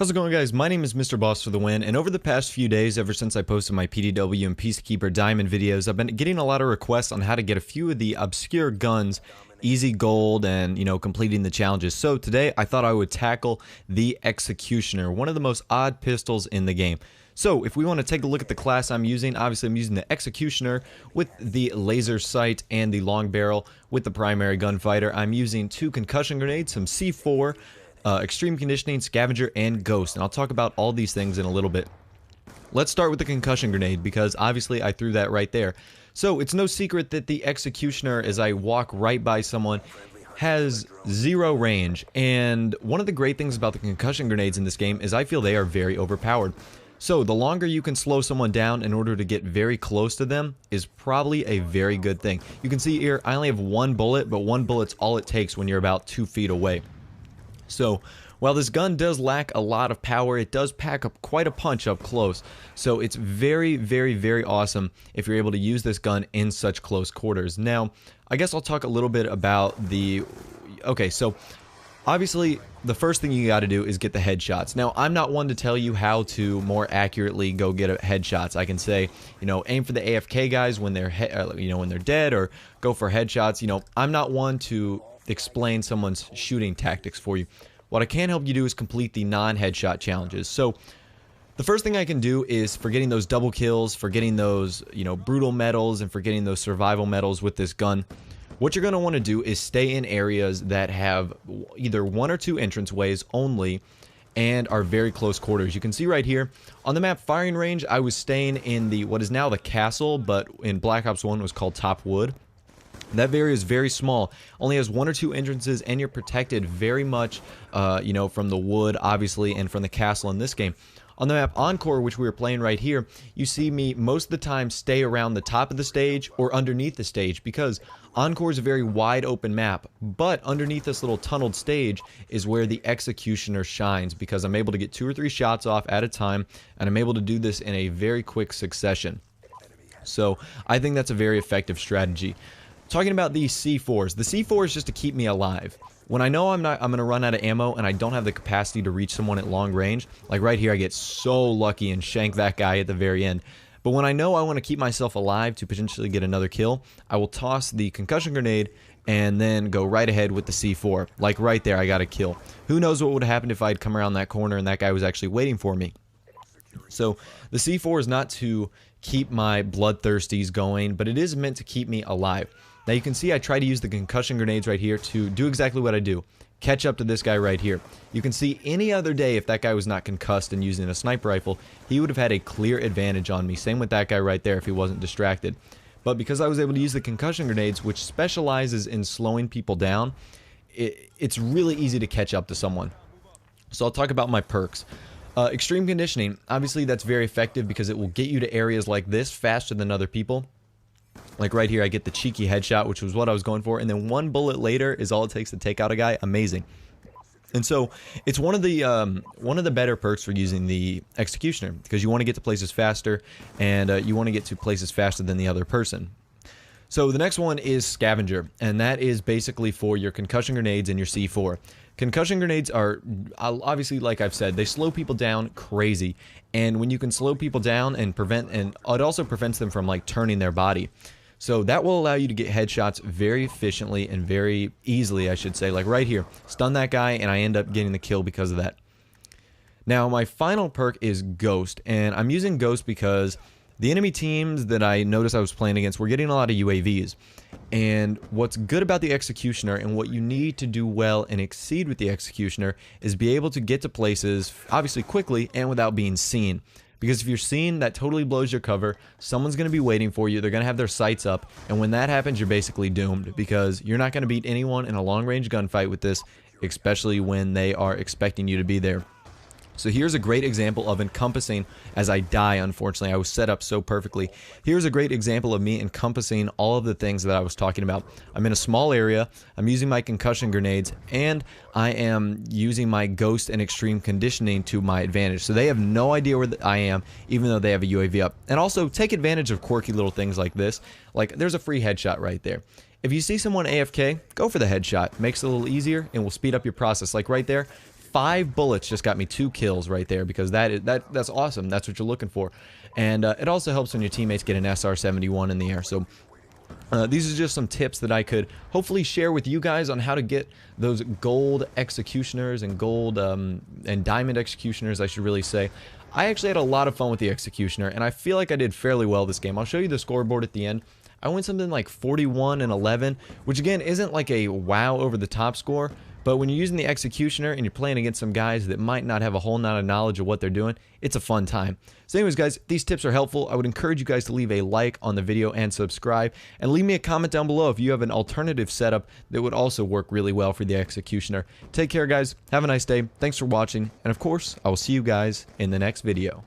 How's it going, guys? My name is Mr. Boss for the win, and over the past few days, ever since I posted my PDW and Peacekeeper Diamond videos, I've been getting a lot of requests on how to get a few of the obscure guns, easy gold, and, completing the challenges. So today, I thought I would tackle the Executioner, one of the most odd pistols in the game. So if we want to take a look at the class I'm using, obviously I'm using the Executioner with the laser sight and the long barrel with the primary gunfighter. I'm using 2 concussion grenades, some C4, extreme conditioning, scavenger, and ghost, and I'll talk about all these things in a little bit. Let's start with the concussion grenade because obviously I threw that right there. So it's no secret that the Executioner, as I walk right by someone, has 0 range, and one of the great things about the concussion grenades in this game is I feel they are very overpowered. So the longer you can slow someone down in order to get very close to them is probably a very good thing. You can see here I only have 1 bullet, but 1 bullet's all it takes when you're about 2 feet away. So, while this gun does lack a lot of power, it does pack up quite a punch up close. So it's very, very, very awesome if you're able to use this gun in such close quarters. Now, I guess I'll talk a little bit about the... Okay, so obviously the first thing you got to do is get the headshots. Now, I'm not one to tell you how to more accurately go get headshots. I can say, aim for the AFK guys when they're when they're dead, or go for headshots. I'm not one to explain someone's shooting tactics for you. What I can help you do is complete the non-headshot challenges. So the first thing I can do is, for getting those double kills, for getting those brutal medals, and for getting those survival medals with this gun, what you're going to want to do is stay in areas that have either 1 or 2 entranceways only and are very close quarters. You can see right here on the map firing range, I was staying in the what is now the castle, but in Black Ops 1 was called Top Wood. That area is very small, only has 1 or 2 entrances, and you're protected very much, from the wood, obviously, and from the castle in this game. On the map Encore, which we were playing right here, you see me most of the time stay around the top of the stage or underneath the stage, because Encore is a very wide open map, but underneath this little tunneled stage is where the Executioner shines, because I'm able to get 2 or 3 shots off at a time, and I'm able to do this in a very quick succession. So I think that's a very effective strategy. Talking about these C4s, the C4 is just to keep me alive. When I know I'm going to run out of ammo and I don't have the capacity to reach someone at long range, like right here I get so lucky and shank that guy at the very end. But when I know I want to keep myself alive to potentially get another kill, I will toss the concussion grenade and then go right ahead with the C4. Like right there, I got a kill. Who knows what would have happened if I'd come around that corner and that guy was actually waiting for me. So the C4 is not to keep my bloodthirsties going, but it is meant to keep me alive. Now you can see I try to use the concussion grenades right here to do exactly what I do. Catch up to this guy right here. You can see any other day, if that guy was not concussed and using a sniper rifle, he would have had a clear advantage on me. Same with that guy right there if he wasn't distracted. But because I was able to use the concussion grenades, which specializes in slowing people down, it's really easy to catch up to someone. So I'll talk about my perks. Extreme conditioning, obviously that's very effective because it will get you to areas like this faster than other people. Like right here, I get the cheeky headshot, which was what I was going for, and then 1 bullet later is all it takes to take out a guy. Amazing. And so it's one of the better perks for using the Executioner, because you want to get to places faster, and you want to get to places faster than the other person. So the next one is Scavenger, and that is basically for your concussion grenades and your C4. Concussion grenades are, obviously, like I've said, they slow people down crazy. And when you can slow people down and it also prevents them from turning their body. So that will allow you to get headshots very efficiently and very easily, I should say. Like right here, stun that guy and I end up getting the kill because of that. Now my final perk is Ghost, and I'm using Ghost because the enemy teams that I noticed I was playing against were getting a lot of UAVs. And what's good about the Executioner, and what you need to do well and exceed with the Executioner, is be able to get to places, obviously quickly, and without being seen. Because if you're seen, that totally blows your cover. Someone's going to be waiting for you. They're going to have their sights up. And when that happens, you're basically doomed, because you're not going to beat anyone in a long-range gunfight with this, especially when they are expecting you to be there. So here's a great example of encompassing as I die, unfortunately. I was set up so perfectly. Here's a great example of me encompassing all of the things that I was talking about. I'm in a small area, I'm using my concussion grenades, and I am using my Ghost and extreme conditioning to my advantage. So they have no idea where I am, even though they have a UAV up. And also, take advantage of quirky little things like this. Like, there's a free headshot right there. If you see someone AFK, go for the headshot. Makes it a little easier and will speed up your process. Like right there, 5 bullets just got me 2 kills right there, because that's awesome. That's what you're looking for. And it also helps when your teammates get an SR-71 in the air. So these are just some tips that I could hopefully share with you guys on how to get those gold executioners and gold and diamond executioners, I should really say. I actually had a lot of fun with the executioner, and I feel like I did fairly well this game. I'll show you the scoreboard at the end. I went something like 41-11, which again isn't like a wow over the top score, but when you're using the executioner and you're playing against some guys that might not have a whole lot of knowledge of what they're doing, it's a fun time. So anyways, guys, if these tips are helpful, I would encourage you guys to leave a like on the video and subscribe, and leave me a comment down below if you have an alternative setup that would also work really well for the executioner. Take care, guys. Have a nice day. Thanks for watching, and of course, I will see you guys in the next video.